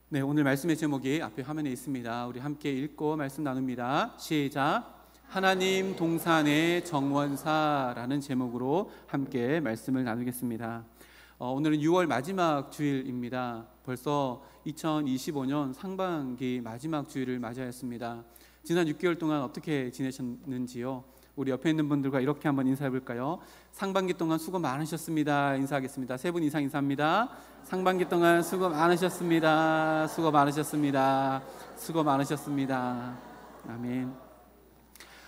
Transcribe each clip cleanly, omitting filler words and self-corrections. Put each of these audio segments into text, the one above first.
네, 오늘 말씀의 제목이 앞에 화면에 있습니다. 우리 함께 읽고 말씀 나눕니다. 시작. 하나님 동산의 정원사라는 제목으로 함께 말씀을 나누겠습니다. 오늘은 6월 마지막 주일입니다. 벌써 2025년 상반기 마지막 주일을 맞이하였습니다. 지난 6개월 동안 어떻게 지내셨는지요? 우리 옆에 있는 분들과 이렇게 한번 인사해 볼까요? 상반기 동안 수고 많으셨습니다. 인사하겠습니다. 3분 이상 인사합니다. 상반기 동안 수고 많으셨습니다. 수고 많으셨습니다. 수고 많으셨습니다. 아멘.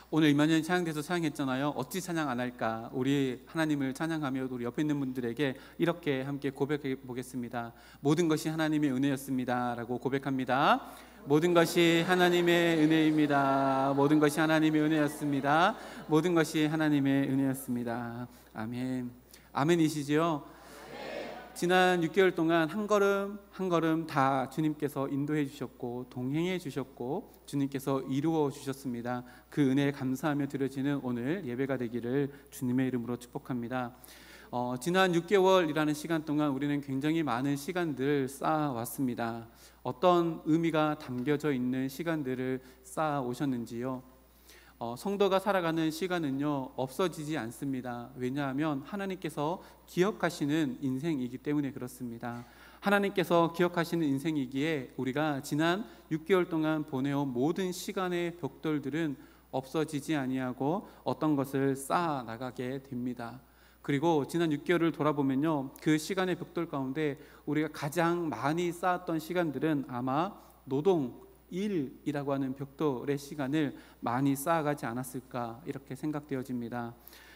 오늘 임마누엘 찬양대에서 찬양했잖아요. 어찌 찬양 안 할까? 우리 하나님을 찬양하며 우리 옆에 있는 분들에게 이렇게 함께 고백해 보겠습니다. 모든 것이 하나님의 은혜였습니다 라고 고백합니다. 모든 것이 하나님의 은혜입니다. 모든 것이 하나님의 은혜였습니다. 모든 것이 하나님의 은혜였습니다. 아멘. 아멘이시지요? 지난 6개월 동안 한 걸음 한 걸음 다 주님께서 인도해 주셨고 동행해 주셨고 주님께서 이루어 주셨습니다. 그 은혜에 감사하며 드려지는 오늘 예배가 되기를 주님의 이름으로 축복합니다. 지난 6개월이라는 시간 동안 우리는 굉장히 많은 시간들을 쌓아왔습니다. 어떤 의미가 담겨져 있는 시간들을 쌓아오셨는지요? 성도가 살아가는 시간은요 없어지지 않습니다. 왜냐하면 하나님께서 기억하시는 인생이기 때문에 그렇습니다. 하나님께서 기억하시는 인생이기에 우리가 지난 6개월 동안 보내온 모든 시간의 벽돌들은 없어지지 아니하고 어떤 것을 쌓아 나가게 됩니다. 그리고 지난 6개월을 돌아보면요 그 시간의 벽돌 가운데 우리가 가장 많이 쌓았던 시간들은 아마 노동, 일이라고 하는 벽돌의 시간을 많이 쌓아가지 않았을까 이렇게 생각되어집니다.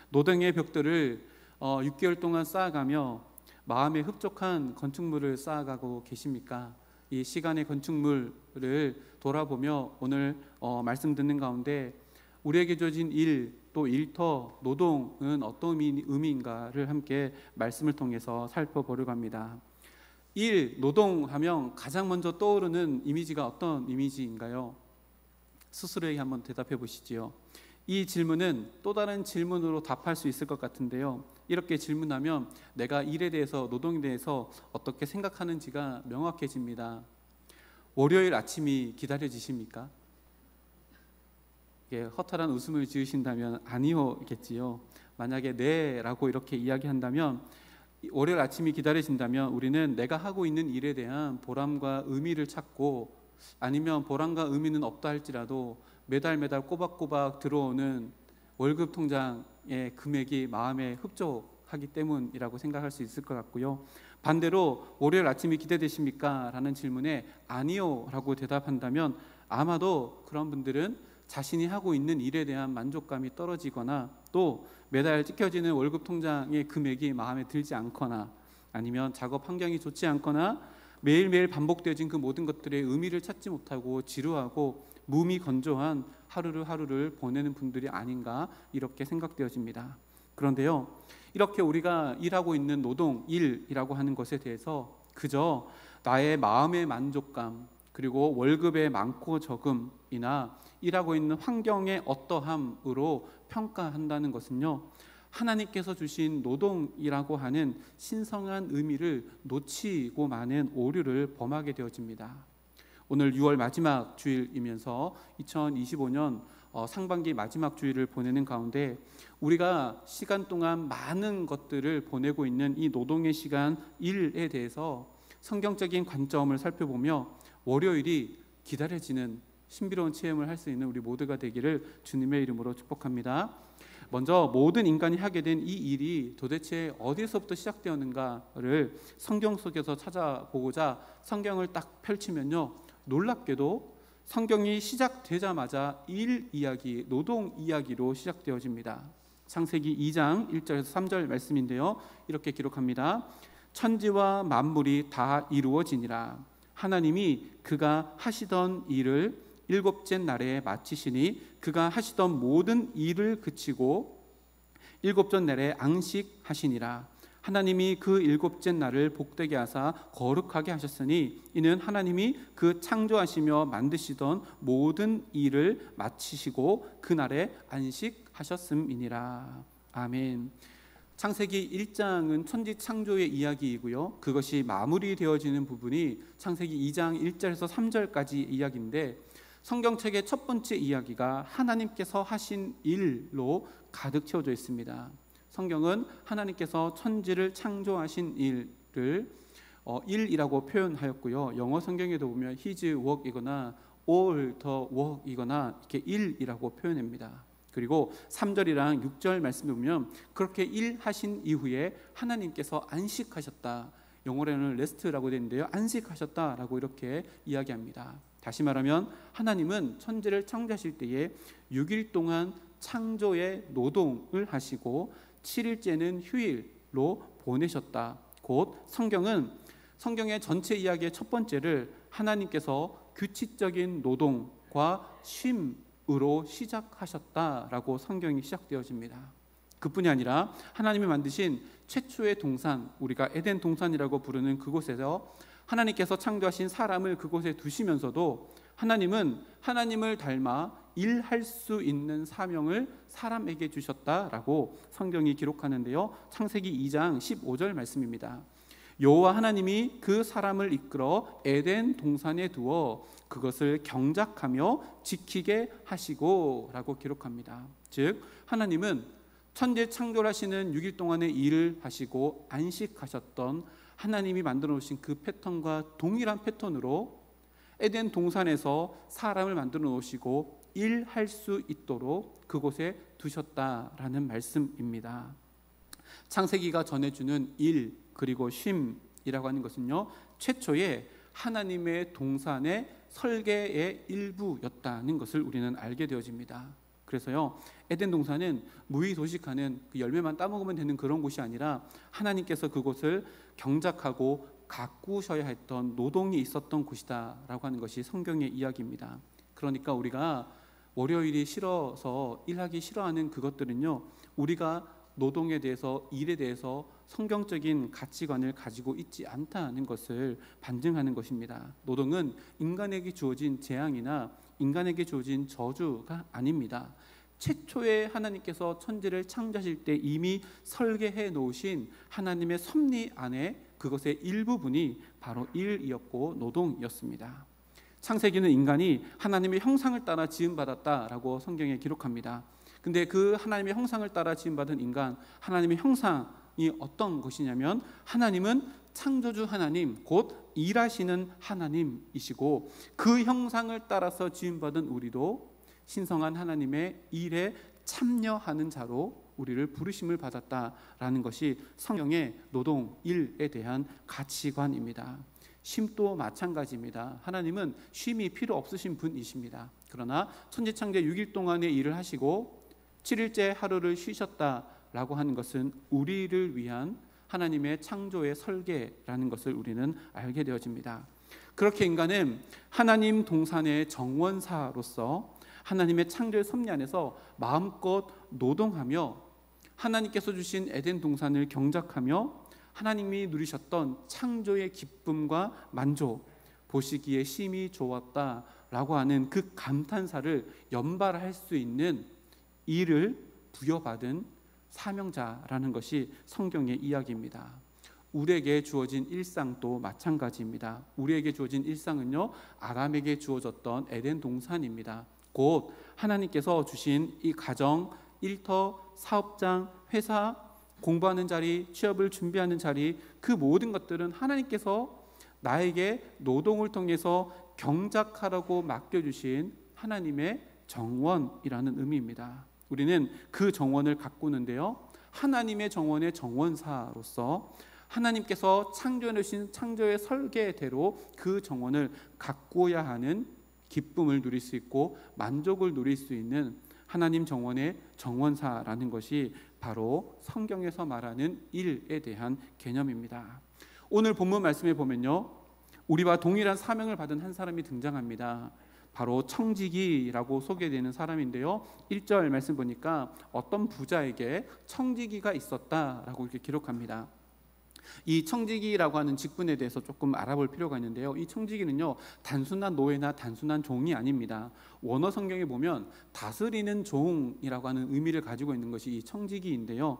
노동의 벽돌을 6개월 동안 쌓아가며 마음에 흡족한 건축물을 쌓아가고 계십니까? 이 시간의 건축물을 돌아보며 오늘 말씀 듣는 가운데 우리에게 주어진 일, 또 일터, 노동은 어떤 의미인가를 함께 말씀을 통해서 살펴보려고 합니다. 일, 노동하면 가장 먼저 떠오르는 이미지가 어떤 이미지인가요? 스스로에게 한번 대답해 보시지요. 이 질문은 또 다른 질문으로 답할 수 있을 것 같은데요. 이렇게 질문하면 내가 일에 대해서, 노동에 대해서 어떻게 생각하는지가 명확해집니다. 월요일 아침이 기다려지십니까? 허탈한 웃음을 지으신다면 아니오겠지요. 만약에 네 라고 이렇게 이야기한다면 월요일 아침이 기다려진다면 우리는 내가 하고 있는 일에 대한 보람과 의미를 찾고 아니면 보람과 의미는 없다 할지라도 매달 꼬박꼬박 들어오는 월급 통장의 금액이 마음에 흡족하기 때문이라고 생각할 수 있을 것 같고요. 반대로 월요일 아침이 기대되십니까? 라는 질문에 아니요 라고 대답한다면 아마도 그런 분들은 자신이 하고 있는 일에 대한 만족감이 떨어지거나 또 매달 찍혀지는 월급 통장의 금액이 마음에 들지 않거나 아니면 작업 환경이 좋지 않거나 매일매일 반복되어진 그 모든 것들의 의미를 찾지 못하고 지루하고 무미건조한 하루를 보내는 분들이 아닌가 이렇게 생각되어집니다. 그런데요, 이렇게 우리가 일하고 있는 노동, 일이라고 하는 것에 대해서 그저 나의 마음의 만족감 그리고 월급의 많고 적음이나 일하고 있는 환경의 어떠함으로 평가한다는 것은요 하나님께서 주신 노동이라고 하는 신성한 의미를 놓치고 마는 오류를 범하게 되어집니다. 오늘 6월 마지막 주일이면서 2025년 상반기 마지막 주일을 보내는 가운데 우리가 시간 동안 많은 것들을 보내고 있는 이 노동의 시간, 일에 대해서 성경적인 관점을 살펴보며 월요일이 기다려지는 신비로운 체험을 할 수 있는 우리 모두가 되기를 주님의 이름으로 축복합니다. 먼저 모든 인간이 하게 된 이 일이 도대체 어디서부터 시작되었는가를 성경 속에서 찾아보고자 성경을 딱 펼치면요 놀랍게도 성경이 시작되자마자 일 이야기, 노동 이야기로 시작되어집니다. 창세기 2장 1절에서 3절 말씀인데요 이렇게 기록합니다. 천지와 만물이 다 이루어지니라. 하나님이 그가 하시던 일을 일곱째 날에 마치시니 그가 하시던 모든 일을 그치고 일곱째 날에 안식하시니라. 하나님이 그 일곱째 날을 복되게 하사 거룩하게 하셨으니 이는 하나님이 그 창조하시며 만드시던 모든 일을 마치시고 그날에 안식하셨음이니라. 아멘. 창세기 1장은 천지 창조의 이야기이고요. 그것이 마무리되어지는 부분이 창세기 2장 1절에서 3절까지 이야기인데, 성경책의 첫 번째 이야기가 하나님께서 하신 일로 가득 채워져 있습니다. 성경은 하나님께서 천지를 창조하신 일을 일이라고 표현하였고요. 영어 성경에도 보면 his work이거나 all the work이거나 이렇게 일이라고 표현합니다. 그리고 3절이랑 6절 말씀에 보면 그렇게 일하신 이후에 하나님께서 안식하셨다. 영어로는 rest라고 되어 있는데요, 안식하셨다라고 이렇게 이야기합니다. 다시 말하면 하나님은 천지를 창조하실 때에 6일 동안 창조의 노동을 하시고 7일째는 휴일로 보내셨다. 곧 성경의 전체 이야기의 첫 번째를 하나님께서 규칙적인 노동과 쉼으로 시작하셨다라고 성경이 시작되어집니다. 그뿐이 아니라 하나님이 만드신 최초의 동산, 우리가 에덴 동산이라고 부르는 그곳에서 하나님께서 창조하신 사람을 그곳에 두시면서도 하나님은 하나님을 닮아 일할 수 있는 사명을 사람에게 주셨다라고 성경이 기록하는데요, 창세기 2장 15절 말씀입니다. 여호와 하나님이 그 사람을 이끌어 에덴 동산에 두어 그것을 경작하며 지키게 하시고 라고 기록합니다. 즉 하나님은 천지 창조를 하시는 6일 동안의 일을 하시고 안식하셨던 하나님이 만들어 놓으신 그 패턴과 동일한 패턴으로 에덴 동산에서 사람을 만들어 놓으시고 일할 수 있도록 그곳에 두셨다라는 말씀입니다. 창세기가 전해주는 일 그리고 쉼이라고 하는 것은요, 최초의 하나님의 동산의 설계의 일부였다는 것을 우리는 알게 되어집니다. 그래서요, 에덴 동산은 무의도식하는 그 열매만 따먹으면 되는 그런 곳이 아니라 하나님께서 그곳을 경작하고 가꾸셔야 했던 노동이 있었던 곳이다라고 하는 것이 성경의 이야기입니다. 그러니까 우리가 월요일이 싫어서 일하기 싫어하는 그것들은요, 우리가 노동에 대해서, 일에 대해서 성경적인 가치관을 가지고 있지 않다는 것을 반증하는 것입니다. 노동은 인간에게 주어진 재앙이나 인간에게 주어진 저주가 아닙니다. 최초에 하나님께서 천지를 창조하실 때 이미 설계해 놓으신 하나님의 섭리 안에 그것의 일부분이 바로 일이었고 노동이었습니다. 창세기는 인간이 하나님의 형상을 따라 지음받았다라고 성경에 기록합니다. 근데 그 하나님의 형상을 따라 지음받은 인간, 하나님의 형상이 어떤 것이냐면 하나님은 창조주 하나님, 곧 일하시는 하나님이시고 그 형상을 따라서 지음받은 우리도 신성한 하나님의 일에 참여하는 자로 우리를 부르심을 받았다라는 것이 성경의 노동, 일에 대한 가치관입니다. 쉼도 마찬가지입니다. 하나님은 쉼이 필요 없으신 분이십니다. 그러나 천지창조 6일 동안의 일을 하시고 7일째 하루를 쉬셨다라고 하는 것은 우리를 위한 하나님의 창조의 설계라는 것을 우리는 알게 되어집니다. 그렇게 인간은 하나님 동산의 정원사로서 하나님의 창조의 섭리 안에서 마음껏 노동하며 하나님께서 주신 에덴 동산을 경작하며 하나님이 누리셨던 창조의 기쁨과 만족, 보시기에 심히 좋았다라고 하는 그 감탄사를 연발할 수 있는 일을 부여받은 사명자라는 것이 성경의 이야기입니다. 우리에게 주어진 일상도 마찬가지입니다. 우리에게 주어진 일상은요, 아담에게 주어졌던 에덴 동산입니다. 곧 하나님께서 주신 이 가정, 일터, 사업장, 회사, 공부하는 자리, 취업을 준비하는 자리, 그 모든 것들은 하나님께서 나에게 노동을 통해서 경작하라고 맡겨주신 하나님의 정원이라는 의미입니다. 우리는 그 정원을 가꾸는데요, 하나님의 정원의 정원사로서 하나님께서 창조해 주신 창조의 설계대로 그 정원을 가꾸어야 하는 기쁨을 누릴 수 있고 만족을 누릴 수 있는 하나님 정원의 정원사라는 것이 바로 성경에서 말하는 일에 대한 개념입니다. 오늘 본문 말씀에 보면요, 우리와 동일한 사명을 받은 한 사람이 등장합니다. 바로 청지기라고 소개되는 사람인데요, 1절 말씀 보니까 어떤 부자에게 청지기가 있었다라고 이렇게 기록합니다. 이 청지기라고 하는 직분에 대해서 조금 알아볼 필요가 있는데요, 이 청지기는요, 단순한 노예나 단순한 종이 아닙니다. 원어 성경에 보면 다스리는 종이라고 하는 의미를 가지고 있는 것이 이 청지기인데요,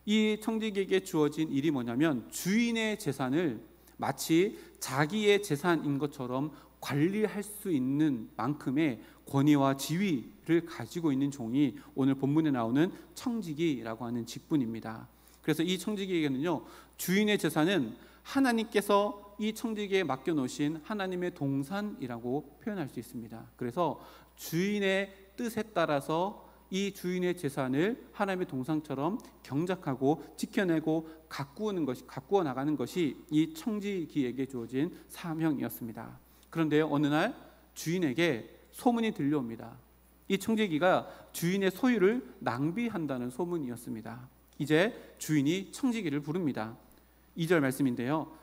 이 청지기에게 주어진 일이 뭐냐면 주인의 재산을 마치 자기의 재산인 것처럼 관리할 수 있는 만큼의 권위와 지위를 가지고 있는 종이 오늘 본문에 나오는 청지기라고 하는 직분입니다. 그래서 이 청지기에게는요, 주인의 재산은 하나님께서 이 청지기에 맡겨놓으신 하나님의 동산이라고 표현할 수 있습니다. 그래서 주인의 뜻에 따라서 이 주인의 재산을 하나님의 동산처럼 경작하고 지켜내고 가꾸어 나가는 것이 이 청지기에게 주어진 사명이었습니다. 그런데 어느 날 주인에게 소문이 들려옵니다. 이 청지기가 주인의 소유를 낭비한다는 소문이었습니다. 이제 주인이 청지기를 부릅니다. 2절 말씀인데요,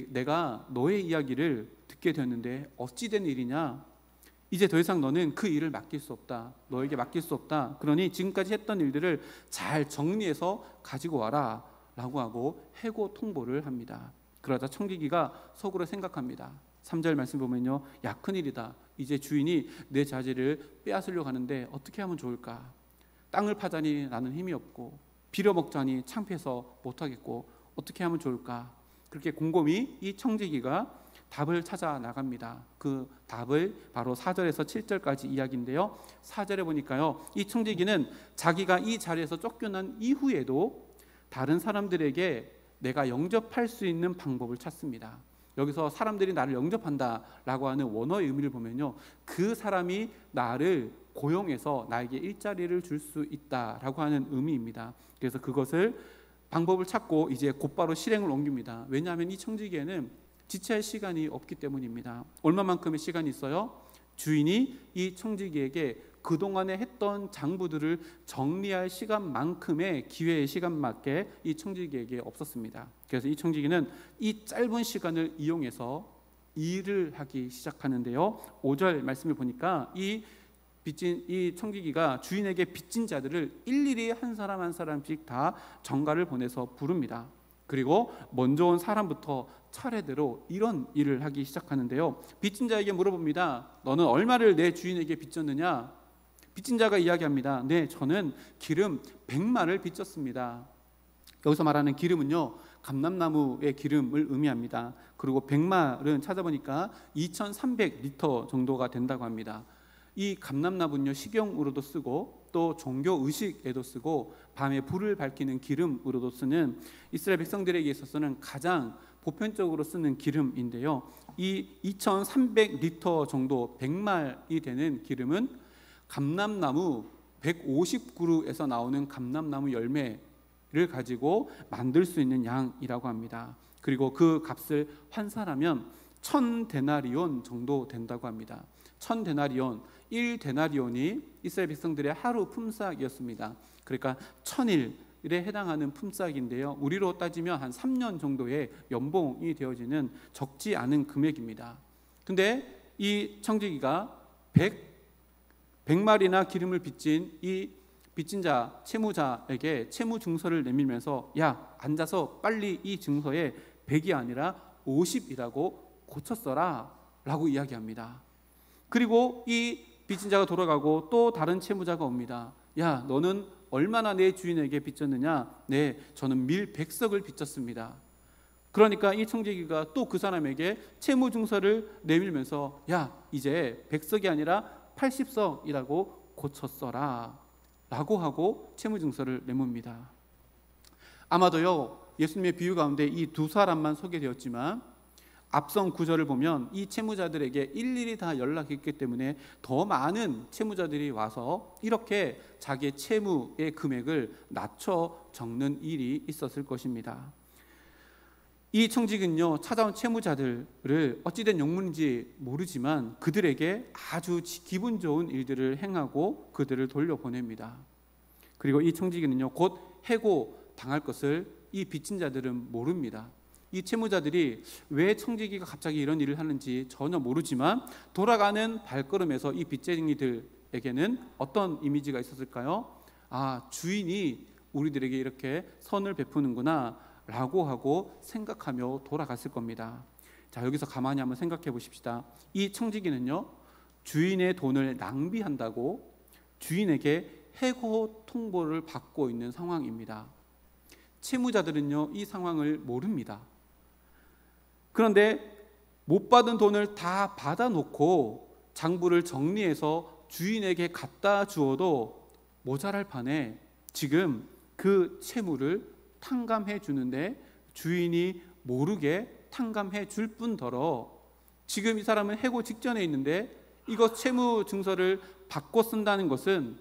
내가 너의 이야기를 듣게 되었는데 어찌 된 일이냐? 이제 더 이상 너는 그 일을 맡길 수 없다. 너에게 맡길 수 없다. 그러니 지금까지 했던 일들을 잘 정리해서 가지고 와라 라고 하고 해고 통보를 합니다. 그러자 청지기가 속으로 생각합니다. 3절 말씀 보면요, 야, 큰일이다. 이제 주인이 내 자재를 빼앗으려고 하는데 어떻게 하면 좋을까? 땅을 파자니 나는 힘이 없고 빌어먹자니 창피해서 못하겠고 어떻게 하면 좋을까? 그렇게 곰곰이 이 청지기가 답을 찾아 나갑니다. 그 답을 바로 4절에서 7절까지 이야기인데요, 4절에 보니까요, 이 청지기는 자기가 이 자리에서 쫓겨난 이후에도 다른 사람들에게 내가 영접할 수 있는 방법을 찾습니다. 여기서 사람들이 나를 영접한다라고 하는 원어의 의미를 보면요, 그 사람이 나를 고용해서 나에게 일자리를 줄 수 있다라고 하는 의미입니다. 그래서 그것을 방법을 찾고 이제 곧바로 실행을 옮깁니다. 왜냐하면 이 청지기에는 지체할 시간이 없기 때문입니다. 얼마만큼의 시간이 있어요? 주인이 이 청지기에게 그동안에 했던 장부들을 정리할 시간만큼의 기회의 시간밖에 이 청지기에게 없었습니다. 그래서 이 청지기는 이 짧은 시간을 이용해서 일을 하기 시작하는데요, 5절 말씀을 보니까 이 청지기가 주인에게 빚진 자들을 일일이 한 사람 한 사람씩 다 정가를 보내서 부릅니다. 그리고 먼저 온 사람부터 차례대로 이런 일을 하기 시작하는데요, 빚진 자에게 물어봅니다. 너는 얼마를 내 주인에게 빚졌느냐? 빚진 자가 이야기합니다. 네, 저는 기름 100마를 빚졌습니다. 여기서 말하는 기름은요, 감람나무의 기름을 의미합니다. 그리고 100마는 찾아보니까 2300리터 정도가 된다고 합니다. 이 감람나무는요, 식용으로도 쓰고 또 종교 의식에도 쓰고 밤에 불을 밝히는 기름으로도 쓰는 이스라엘 백성들에게 있어서는 가장 보편적으로 쓰는 기름인데요, 이 2300리터 정도 100말이 되는 기름은 감람나무 150그루에서 나오는 감람나무 열매를 가지고 만들 수 있는 양이라고 합니다. 그리고 그 값을 환산하면 1000데나리온 정도 된다고 합니다. 1000데나리온, 1데나리온이 이스라엘 백성들의 하루 품삯이었습니다. 그러니까 1000일에 해당하는 품삯인데요, 우리로 따지면 한 3년 정도의 연봉이 되어지는 적지 않은 금액입니다. 근데 이 청지기가 100마리나 기름을 빚진 이 빚진 자, 채무자에게 채무 증서를 내밀면서 야, 앉아서 빨리 이 증서에 100이 아니라 50이라고 고쳐 써라 라고 이야기합니다. 그리고 이 빚진 자가 돌아가고 또 다른 채무자가 옵니다. 야, 너는 얼마나 내 주인에게 빚졌느냐? 네, 저는 밀 100석을 빚졌습니다. 그러니까 이 청지기가 또 그 사람에게 채무 증서를 내밀면서 야, 이제 100석이 아니라 80석이라고 고쳐 써라 라고 하고 채무 증서를 내뭅니다. 아마도요, 예수님의 비유 가운데 이 두 사람만 소개되었지만 앞선 구절을 보면 이 채무자들에게 일일이 다 연락했기 때문에 더 많은 채무자들이 와서 이렇게 자기의 채무의 금액을 낮춰 적는 일이 있었을 것입니다. 이 청지기는요, 찾아온 채무자들을 어찌된 용문인지 모르지만 그들에게 아주 기분 좋은 일들을 행하고 그들을 돌려보냅니다. 그리고 이 청지기는요, 곧 해고 당할 것을 이 빚진 자들은 모릅니다. 이 채무자들이 왜 청지기가 갑자기 이런 일을 하는지 전혀 모르지만 돌아가는 발걸음에서 이 빚쟁이들에게는 어떤 이미지가 있었을까요? 아, 주인이 우리들에게 이렇게 선을 베푸는구나 라고 하고 생각하며 돌아갔을 겁니다. 자, 여기서 가만히 한번 생각해 보십시다. 이 청지기는요, 주인의 돈을 낭비한다고 주인에게 해고 통보를 받고 있는 상황입니다. 채무자들은요, 이 상황을 모릅니다. 그런데 못 받은 돈을 다 받아놓고 장부를 정리해서 주인에게 갖다 주어도 모자랄 판에 지금 그 채무를 탕감해 주는데 주인이 모르게 탕감해 줄 뿐더러 지금 이 사람은 해고 직전에 있는데 이거 채무 증서를 바꿔 쓴다는 것은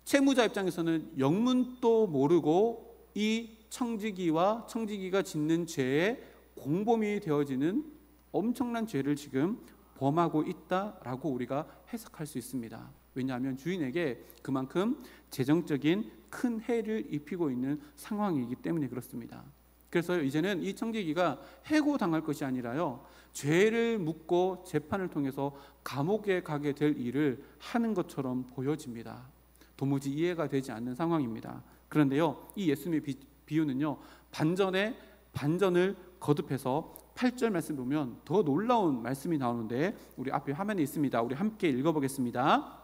채무자 입장에서는 영문도 모르고 이 청지기와 청지기가 짓는 죄에 공범이 되어지는 엄청난 죄를 지금 범하고 있다라고 우리가 해석할 수 있습니다. 왜냐하면 주인에게 그만큼 재정적인 큰 해를 입히고 있는 상황이기 때문에 그렇습니다. 그래서 이제는 이 청지기가 해고당할 것이 아니라요, 죄를 묻고 재판을 통해서 감옥에 가게 될 일을 하는 것처럼 보여집니다. 도무지 이해가 되지 않는 상황입니다. 그런데요, 이 예수님의 비유는요, 반전에 반전을 거듭해서 8절 말씀 보면 더 놀라운 말씀이 나오는데 우리 앞에 화면에 있습니다. 우리 함께 읽어보겠습니다.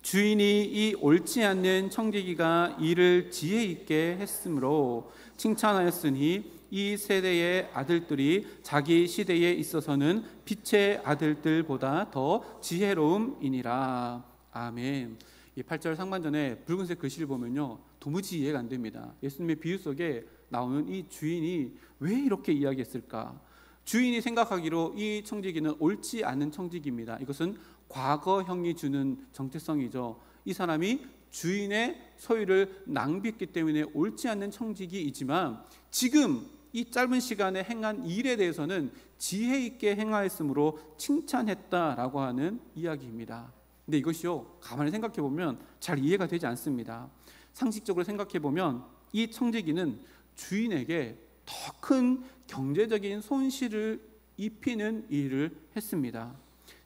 주인이 이 옳지 않는 청지기가 일을 지혜 있게 했으므로 칭찬하였으니 이 세대의 아들들이 자기 시대에 있어서는 빛의 아들들보다 더 지혜로움이니라. 아멘. 이 8절 상반전에 붉은색 글씨를 보면요, 도무지 이해가 안 됩니다. 예수님의 비유 속에 나오는 이 주인이 왜 이렇게 이야기했을까? 주인이 생각하기로 이 청지기는 옳지 않은 청지기입니다. 이것은 과거형이 주는 정체성이죠. 이 사람이 주인의 소유를 낭비했기 때문에 옳지 않는 청지기이지만 지금 이 짧은 시간에 행한 일에 대해서는 지혜 있게 행하였으므로 칭찬했다라고 하는 이야기입니다. 근데 이것이요, 가만히 생각해 보면 잘 이해가 되지 않습니다. 상식적으로 생각해 보면 이 청지기는 주인에게 더 큰 경제적인 손실을 입히는 일을 했습니다.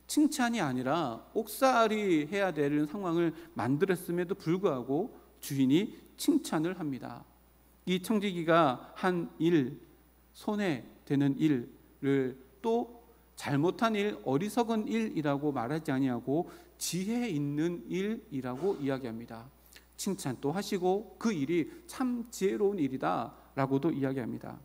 칭찬이 아니라 옥살이 해야 되는 상황을 만들었음에도 불구하고 주인이 칭찬을 합니다. 이 청지기가 한 일, 손해되는 일을 또 잘못한 일, 어리석은 일이라고 말하지 아니하고 지혜 있는 일이라고 이야기합니다. 칭찬 또 하시고 그 일이 참 지혜로운 일이다 라고도 이야기합니다.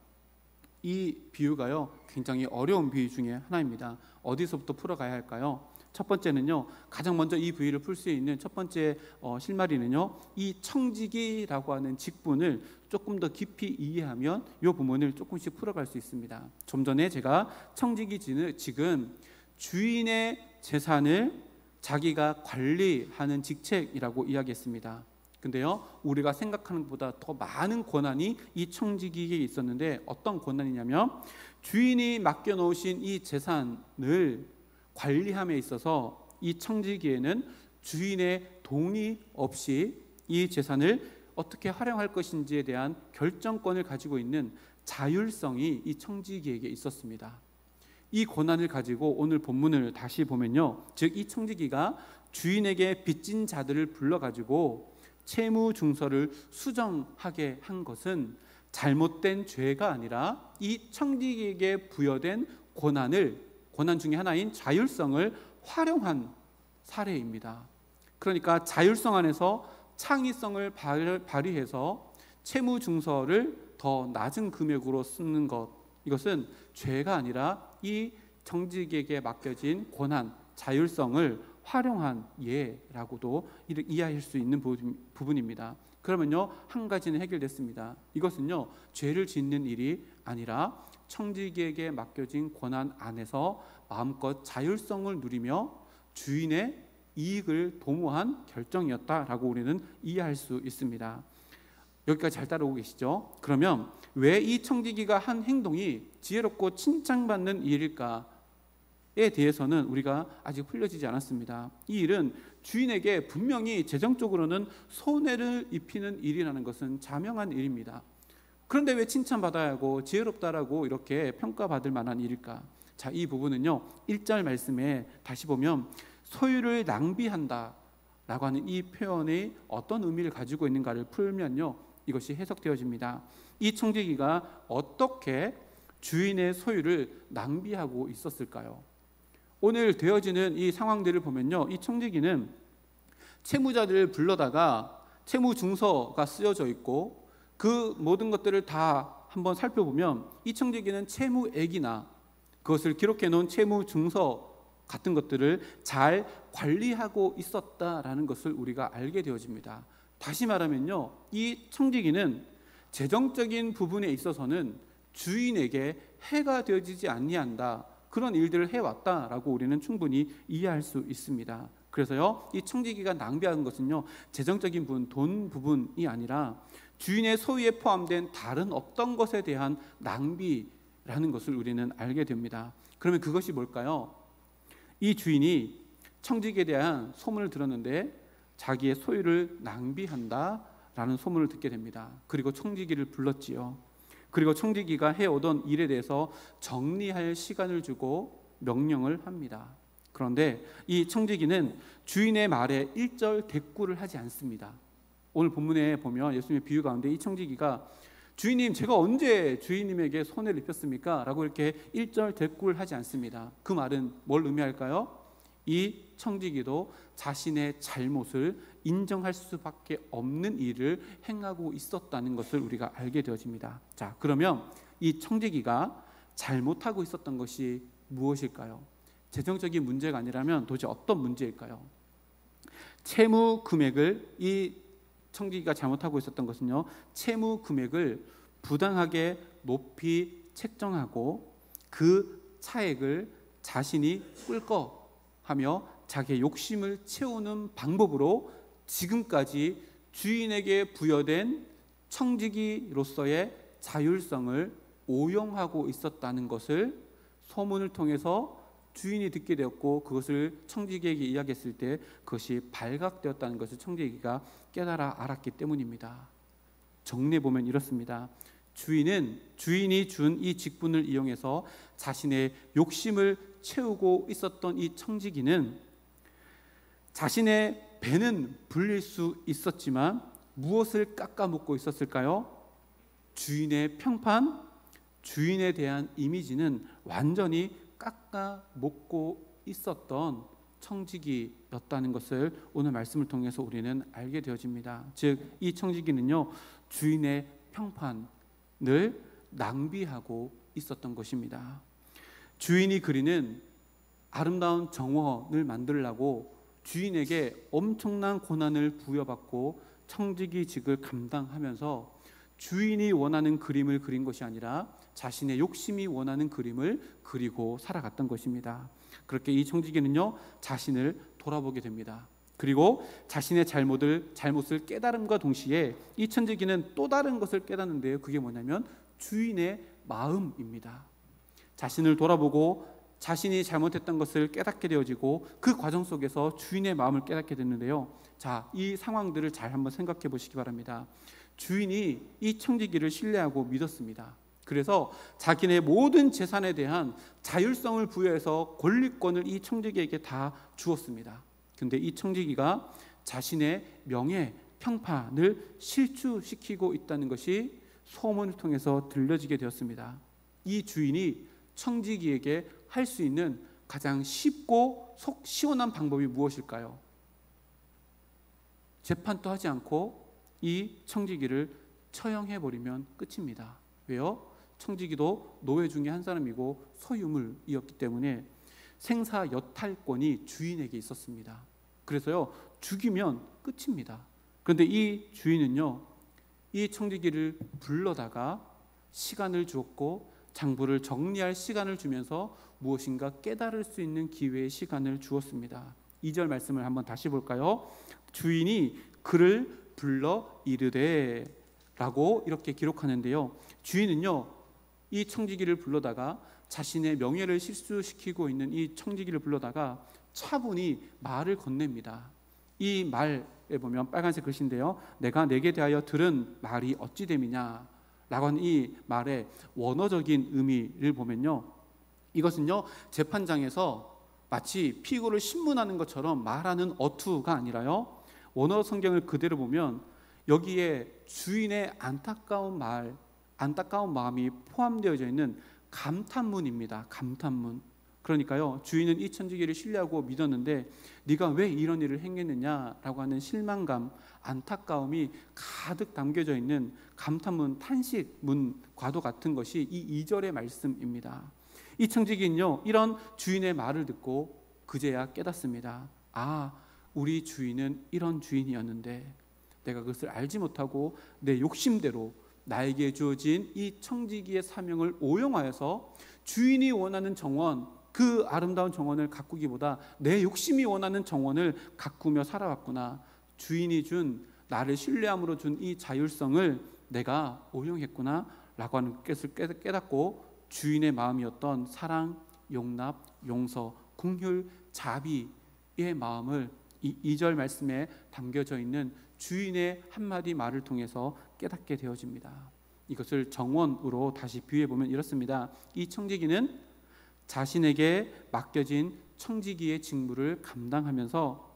이 비유가요, 굉장히 어려운 비유 중에 하나입니다. 어디서부터 풀어가야 할까요? 첫 번째는요, 가장 먼저 이 비유를 풀 수 있는 첫 번째 실마리는요, 이 청지기라고 하는 직분을 조금 더 깊이 이해하면 이 부분을 조금씩 풀어갈 수 있습니다. 좀 전에 제가 청지기는 지금 주인의 재산을 자기가 관리하는 직책이라고 이야기했습니다. 근데요, 우리가 생각하는 것보다 더 많은 권한이 이 청지기에게 있었는데 어떤 권한이냐면 주인이 맡겨놓으신 이 재산을 관리함에 있어서 이 청지기에는 주인의 동의 없이 이 재산을 어떻게 활용할 것인지에 대한 결정권을 가지고 있는 자율성이 이 청지기에게 있었습니다. 이 권한을 가지고 오늘 본문을 다시 보면요, 즉 이 청지기가 주인에게 빚진 자들을 불러가지고 채무 증서를 수정하게 한 것은 잘못된 죄가 아니라 이 청지기에게 부여된 권한 중에 하나인 자율성을 활용한 사례입니다. 그러니까 자율성 안에서 창의성을 발휘해서 채무 증서를 더 낮은 금액으로 쓰는 것, 이것은 죄가 아니라 이 청지기에게 맡겨진 권한, 자율성을 활용한 예라고도 이해할 수 있는 부분입니다. 그러면요, 한 가지는 해결됐습니다. 이것은요, 죄를 짓는 일이 아니라 청지기에게 맡겨진 권한 안에서 마음껏 자율성을 누리며 주인의 이익을 도모한 결정이었다라고 우리는 이해할 수 있습니다. 여기까지 잘 따라오고 계시죠? 그러면 왜 이 청지기가 한 행동이 지혜롭고 칭찬받는 일일까? 에 대해서는 우리가 아직 풀려지지 않았습니다. 이 일은 주인에게 분명히 재정적으로는 손해를 입히는 일이라는 것은 자명한 일입니다. 그런데 왜 칭찬받아야 하고 지혜롭다라고 이렇게 평가받을 만한 일일까? 자, 이 부분은요, 1절 말씀에 다시 보면 소유를 낭비한다 라고 하는 이 표현이 어떤 의미를 가지고 있는가를 풀면요, 이것이 해석되어집니다. 이 청지기가 어떻게 주인의 소유를 낭비하고 있었을까요? 오늘 되어지는 이 상황들을 보면요, 이 청지기는 채무자들을 불러다가 채무 증서가 쓰여져 있고 그 모든 것들을 다 한번 살펴보면 이 청지기는 채무액이나 그것을 기록해 놓은 채무 증서 같은 것들을 잘 관리하고 있었다라는 것을 우리가 알게 되어집니다. 다시 말하면요, 이 청지기는 재정적인 부분에 있어서는 주인에게 해가 되어지지 아니한다, 그런 일들을 해왔다라고 우리는 충분히 이해할 수 있습니다. 그래서요, 이 청지기가 낭비한 것은요, 재정적인 부분, 돈 부분이 아니라 주인의 소유에 포함된 다른 어떤 것에 대한 낭비라는 것을 우리는 알게 됩니다. 그러면 그것이 뭘까요? 이 주인이 청지기에 대한 소문을 들었는데 자기의 소유를 낭비한다라는 소문을 듣게 됩니다. 그리고 청지기를 불렀지요. 그리고 청지기가 해오던 일에 대해서 정리할 시간을 주고 명령을 합니다. 그런데 이 청지기는 주인의 말에 일절 대꾸를 하지 않습니다. 오늘 본문에 보면 예수님의 비유 가운데 이 청지기가 주인님, 제가 언제 주인님에게 손해를 입혔습니까? 라고 이렇게 일절 대꾸를 하지 않습니다. 그 말은 뭘 의미할까요? 이 청지기도 자신의 잘못을 인정할 수밖에 없는 일을 행하고 있었다는 것을 우리가 알게 되어집니다. 자, 그러면 이 청지기가 잘못하고 있었던 것이 무엇일까요? 재정적인 문제가 아니라면 도대체 어떤 문제일까요? 채무 금액을, 이 청지기가 잘못하고 있었던 것은요, 채무 금액을 부당하게 높이 책정하고 그 차액을 자신이 끌 거 하며 자기의 욕심을 채우는 방법으로 지금까지 주인에게 부여된 청지기로서의 자율성을 오용하고 있었다는 것을 소문을 통해서 주인이 듣게 되었고, 그것을 청지기에게 이야기했을 때 그것이 발각되었다는 것을 청지기가 깨달아 알았기 때문입니다. 정리해 보면 이렇습니다. 주인이 준 이 직분을 이용해서 자신의 욕심을 채우고 있었던 이 청지기는 자신의 배는 불릴 수 있었지만 무엇을 깎아먹고 있었을까요? 주인의 평판, 주인에 대한 이미지는 완전히 깎아먹고 있었던 청지기였다는 것을 오늘 말씀을 통해서 우리는 알게 되어집니다. 즉, 이 청지기는요, 주인의 평판을 낭비하고 있었던 것입니다. 주인이 그리는 아름다운 정원을 만들려고 주인에게 엄청난 고난을 부여받고 청지기직을 감당하면서 주인이 원하는 그림을 그린 것이 아니라 자신의 욕심이 원하는 그림을 그리고 살아갔던 것입니다. 그렇게 이 청지기는요, 자신을 돌아보게 됩니다. 그리고 자신의 잘못을 깨달음과 동시에 이 청지기는 또 다른 것을 깨닫는데요, 그게 뭐냐면 주인의 마음입니다. 자신을 돌아보고 자신이 잘못했던 것을 깨닫게 되어지고 그 과정 속에서 주인의 마음을 깨닫게 됐는데요. 자, 이 상황들을 잘 한번 생각해 보시기 바랍니다. 주인이 이 청지기를 신뢰하고 믿었습니다. 그래서 자기네 모든 재산에 대한 자율성을 부여해서 권리권을 이 청지기에게 다 주었습니다. 근데 이 청지기가 자신의 명예, 평판을 실추시키고 있다는 것이 소문을 통해서 들려지게 되었습니다. 이 주인이 청지기에게 할 수 있는 가장 쉽고 속 시원한 방법이 무엇일까요? 재판도 하지 않고 이 청지기를 처형해버리면 끝입니다. 왜요? 청지기도 노예 중에 한 사람이고 소유물이었기 때문에 생사 여탈권이 주인에게 있었습니다. 그래서요, 죽이면 끝입니다. 그런데 이 주인은요, 이 청지기를 불러다가 시간을 주었고 장부를 정리할 시간을 주면서 무엇인가 깨달을 수 있는 기회의 시간을 주었습니다. 2절 말씀을 한번 다시 볼까요? 주인이 그를 불러 이르되 라고 이렇게 기록하는데요, 주인은요, 이 청지기를 불러다가 자신의 명예를 실추시키고 있는 이 청지기를 불러다가 차분히 말을 건넵니다. 이 말에 보면 빨간색 글씨인데요, 내가 내게 대하여 들은 말이 어찌 됨이냐 라고 하는 이 말의 원어적인 의미를 보면요, 이것은요, 재판장에서 마치 피고를 신문하는 것처럼 말하는 어투가 아니라요, 원어 성경을 그대로 보면 여기에 주인의 안타까운 마음이 포함되어져 있는 감탄문입니다. 감탄문. 그러니까요, 주인은 이 청지기를 신뢰하고 믿었는데 네가 왜 이런 일을 행했느냐라고 하는 실망감, 안타까움이 가득 담겨져 있는 감탄문, 탄식문과도 같은 것이 이 2절의 말씀입니다. 이 청지기는요, 이런 주인의 말을 듣고 그제야 깨닫습니다. 아, 우리 주인은 이런 주인이었는데 내가 그것을 알지 못하고 내 욕심대로 나에게 주어진 이 청지기의 사명을 오용하여서 주인이 원하는 정원, 그 아름다운 정원을 가꾸기보다 내 욕심이 원하는 정원을 가꾸며 살아왔구나. 주인이 준, 나를 신뢰함으로 준 이 자율성을 내가 오용했구나 라고 하는 것을 깨닫고 주인의 마음이었던 사랑, 용납, 용서, 긍휼, 자비의 마음을 이 2절 말씀에 담겨져 있는 주인의 한마디 말을 통해서 깨닫게 되어집니다. 이것을 정원으로 다시 비유해보면 이렇습니다. 이 청지기는 자신에게 맡겨진 청지기의 직무를 감당하면서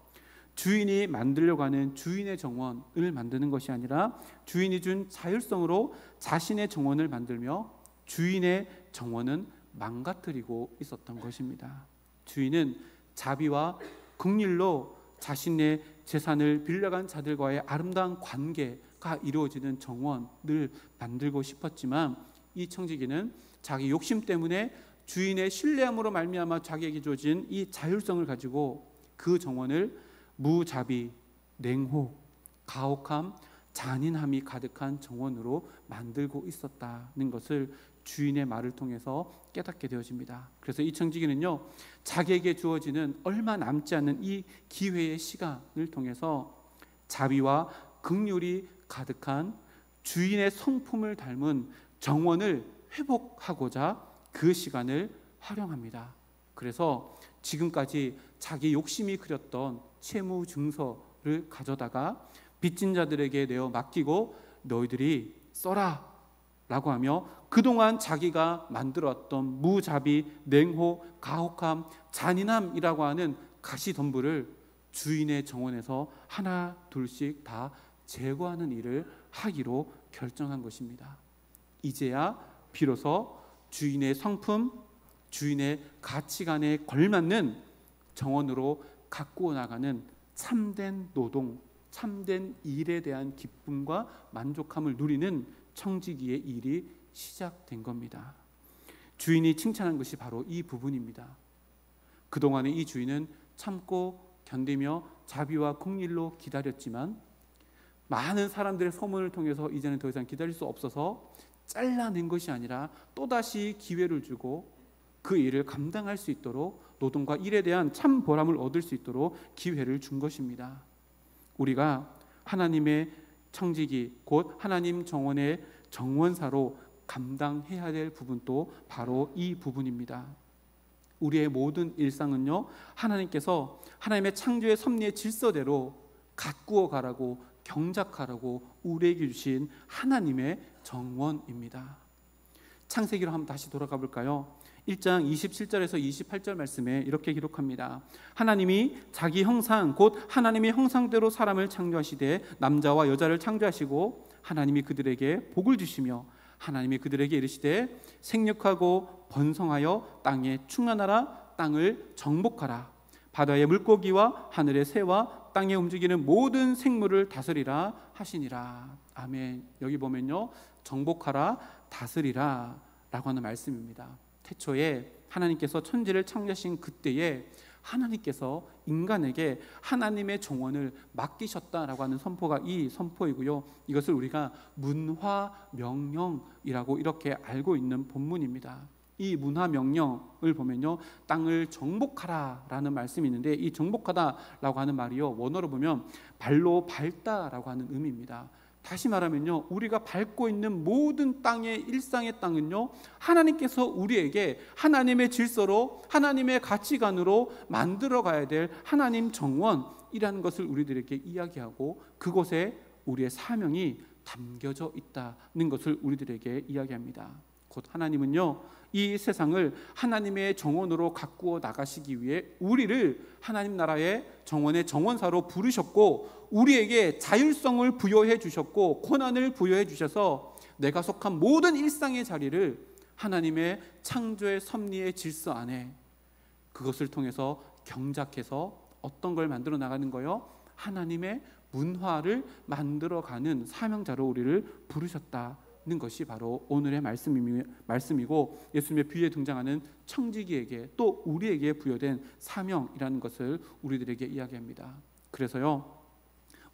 주인이 만들려고 하는 주인의 정원을 만드는 것이 아니라 주인이 준 자율성으로 자신의 정원을 만들며 주인의 정원은 망가뜨리고 있었던 것입니다. 주인은 자비와 긍휼로 자신의 재산을 빌려간 자들과의 아름다운 관계가 이루어지는 정원을 만들고 싶었지만 이 청지기는 자기 욕심 때문에 주인의 신뢰함으로 말미암아 자기에게 주어진 이 자율성을 가지고 그 정원을 무자비, 냉혹, 가혹함, 잔인함이 가득한 정원으로 만들고 있었다는 것을 주인의 말을 통해서 깨닫게 되어집니다. 그래서 이 청지기는요, 자기에게 주어지는 얼마 남지 않는 이 기회의 시간을 통해서 자비와 긍휼이 가득한 주인의 성품을 닮은 정원을 회복하고자 그 시간을 활용합니다. 그래서 지금까지 자기 욕심이 그렸던 채무 증서를 가져다가 빚진 자들에게 내어 맡기고 너희들이 써라 라고 하며 그동안 자기가 만들어왔던 무자비, 냉혹, 가혹함, 잔인함이라고 하는 가시덤불을 주인의 정원에서 하나 둘씩 다 제거하는 일을 하기로 결정한 것입니다. 이제야 비로소 주인의 성품, 주인의 가치관에 걸맞는 정원으로 가꾸어 나가는 참된 노동, 참된 일에 대한 기쁨과 만족함을 누리는 청지기의 일이 시작된 겁니다. 주인이 칭찬한 것이 바로 이 부분입니다. 그동안에 이 주인은 참고 견디며 자비와 긍휼로 기다렸지만 많은 사람들의 소문을 통해서 이제는 더 이상 기다릴 수 없어서 잘라낸 것이 아니라 또다시 기회를 주고 그 일을 감당할 수 있도록 노동과 일에 대한 참 보람을 얻을 수 있도록 기회를 준 것입니다. 우리가 하나님의 청지기 곧 하나님 정원의 정원사로 감당해야 될 부분도 바로 이 부분입니다. 우리의 모든 일상은요, 하나님께서 하나님의 창조의 섭리의 질서대로 가꾸어 가라고 경작하라고 우리에게 주신 하나님의 정원입니다. 창세기로 한번 다시 돌아가 볼까요? 1장 27절에서 28절 말씀에 이렇게 기록합니다. 하나님이 자기 형상 곧 하나님의 형상대로 사람을 창조하시되 남자와 여자를 창조하시고 하나님이 그들에게 복을 주시며 하나님이 그들에게 이르시되 생육하고 번성하여 땅에 충만하라 땅을 정복하라 바다의 물고기와 하늘의 새와 땅에 움직이는 모든 생물을 다스리라 하시니라. 아멘. 여기 보면요, 정복하라 다스리라 라고 하는 말씀입니다. 태초에 하나님께서 천지를 창조하신 그때에 하나님께서 인간에게 하나님의 정원을 맡기셨다라고 하는 선포가 이 선포이고요, 이것을 우리가 문화명령이라고 이렇게 알고 있는 본문입니다. 이 문화명령을 보면요, 땅을 정복하라라는 말씀이 있는데 이 정복하다라고 하는 말이요, 원어로 보면 발로 밟다라고 하는 의미입니다. 다시 말하면요, 우리가 밟고 있는 모든 땅의 일상의 땅은요, 하나님께서 우리에게 하나님의 질서로 하나님의 가치관으로 만들어 가야 될 하나님 정원이라는 것을 우리들에게 이야기하고 그곳에 우리의 사명이 담겨져 있다는 것을 우리들에게 이야기합니다. 곧 하나님은요, 이 세상을 하나님의 정원으로 가꾸어 나가시기 위해 우리를 하나님 나라의 정원의 정원사로 부르셨고 우리에게 자율성을 부여해 주셨고 권한을 부여해 주셔서 내가 속한 모든 일상의 자리를 하나님의 창조의 섭리의 질서 안에 그것을 통해서 경작해서 어떤 걸 만들어 나가는 거요? 하나님의 문화를 만들어가는 사명자로 우리를 부르셨다는 것이 바로 오늘의 말씀이고, 예수님의 비유에 등장하는 청지기에게 또 우리에게 부여된 사명이라는 것을 우리들에게 이야기합니다. 그래서요,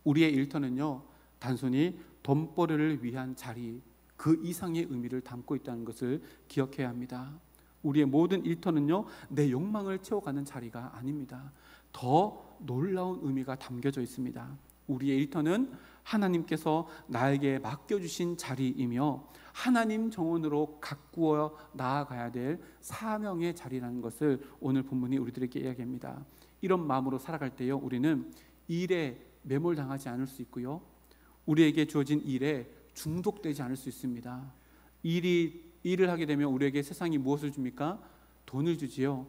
우리의 일터는요, 단순히 돈벌이를 위한 자리, 그 이상의 의미를 담고 있다는 것을 기억해야 합니다. 우리의 모든 일터는요, 내 욕망을 채워가는 자리가 아닙니다. 더 놀라운 의미가 담겨져 있습니다. 우리의 일터는 하나님께서 나에게 맡겨주신 자리이며 하나님 정원으로 가꾸어 나아가야 될 사명의 자리라는 것을 오늘 본문이 우리들에게 이야기합니다. 이런 마음으로 살아갈 때요, 우리는 일에 매몰당하지 않을 수 있고요, 우리에게 주어진 일에 중독되지 않을 수 있습니다. 일을 하게 되면 우리에게 세상이 무엇을 줍니까? 돈을 주지요.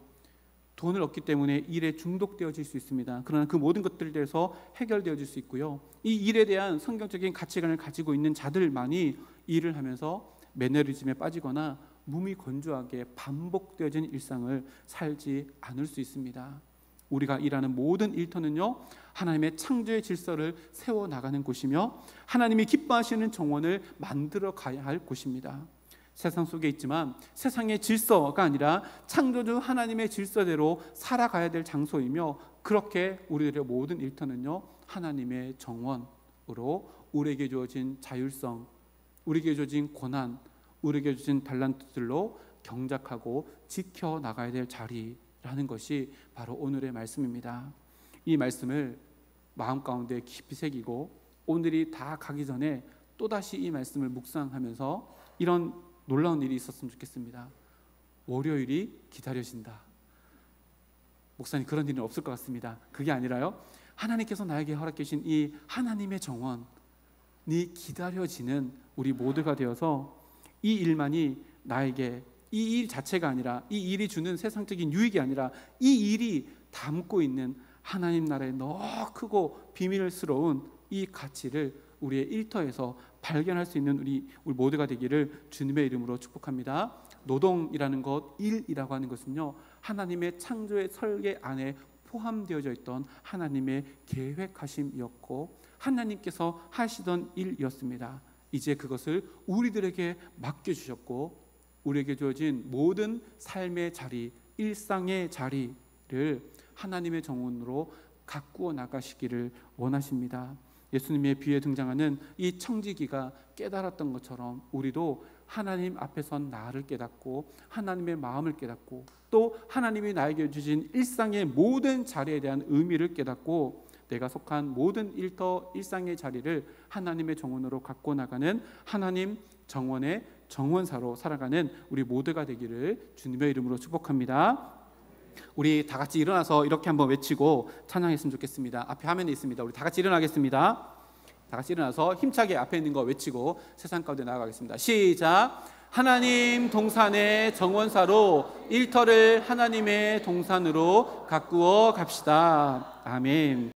돈을 얻기 때문에 일에 중독되어질 수 있습니다. 그러나 그 모든 것들에 대해서 해결되어질 수 있고요, 이 일에 대한 성경적인 가치관을 가지고 있는 자들만이 일을 하면서 매너리즘에 빠지거나 몸이 건조하게 반복되어진 일상을 살지 않을 수 있습니다. 우리가 일하는 모든 일터는요, 하나님의 창조의 질서를 세워나가는 곳이며 하나님이 기뻐하시는 정원을 만들어 가야 할 곳입니다. 세상 속에 있지만 세상의 질서가 아니라 창조주 하나님의 질서대로 살아가야 될 장소이며, 그렇게 우리들의 모든 일터는요, 하나님의 정원으로 우리에게 주어진 자율성, 우리에게 주어진 권한, 우리에게 주어진 달란트들로 경작하고 지켜나가야 될 자리라는 것이 바로 오늘의 말씀입니다. 이 말씀을 마음 가운데 깊이 새기고 오늘이 다 가기 전에 또다시 이 말씀을 묵상하면서 이런 놀라운 일이 있었으면 좋겠습니다. 월요일이 기다려진다. 목사님, 그런 일은 없을 것 같습니다. 그게 아니라요, 하나님께서 나에게 허락해 주신 이 하나님의 정원이 기다려지는 우리 모두가 되어서 이 일만이 나에게, 이 일 자체가 아니라, 이 일이 주는 세상적인 유익이 아니라 이 일이 담고 있는 하나님 나라의 너무 크고 비밀스러운 이 가치를 우리의 일터에서 발견할 수 있는 우리 모두가 되기를 주님의 이름으로 축복합니다. 노동이라는 것, 일이라고 하는 것은요, 하나님의 창조의 설계 안에 포함되어져 있던 하나님의 계획하심이었고 하나님께서 하시던 일이었습니다. 이제 그것을 우리들에게 맡겨주셨고 우리에게 주어진 모든 삶의 자리, 일상의 자리를 하나님의 정원으로 가꾸어 나가시기를 원하십니다. 예수님의 비유에 등장하는 이 청지기가 깨달았던 것처럼 우리도 하나님 앞에 선 나를 깨닫고 하나님의 마음을 깨닫고 또 하나님이 나에게 주신 일상의 모든 자리에 대한 의미를 깨닫고 내가 속한 모든 일터 일상의 자리를 하나님의 정원으로 갖고 나가는 하나님 정원의 정원사로 살아가는 우리 모두가 되기를 주님의 이름으로 축복합니다. 우리 다 같이 일어나서 이렇게 한번 외치고 찬양했으면 좋겠습니다. 앞에 화면에 있습니다. 우리 다 같이 일어나겠습니다. 다 같이 일어나서 힘차게 앞에 있는 거 외치고 세상 가운데 나아가겠습니다. 시작. 하나님 동산의 정원사로 일터를 하나님의 동산으로 가꾸어 갑시다. 아멘.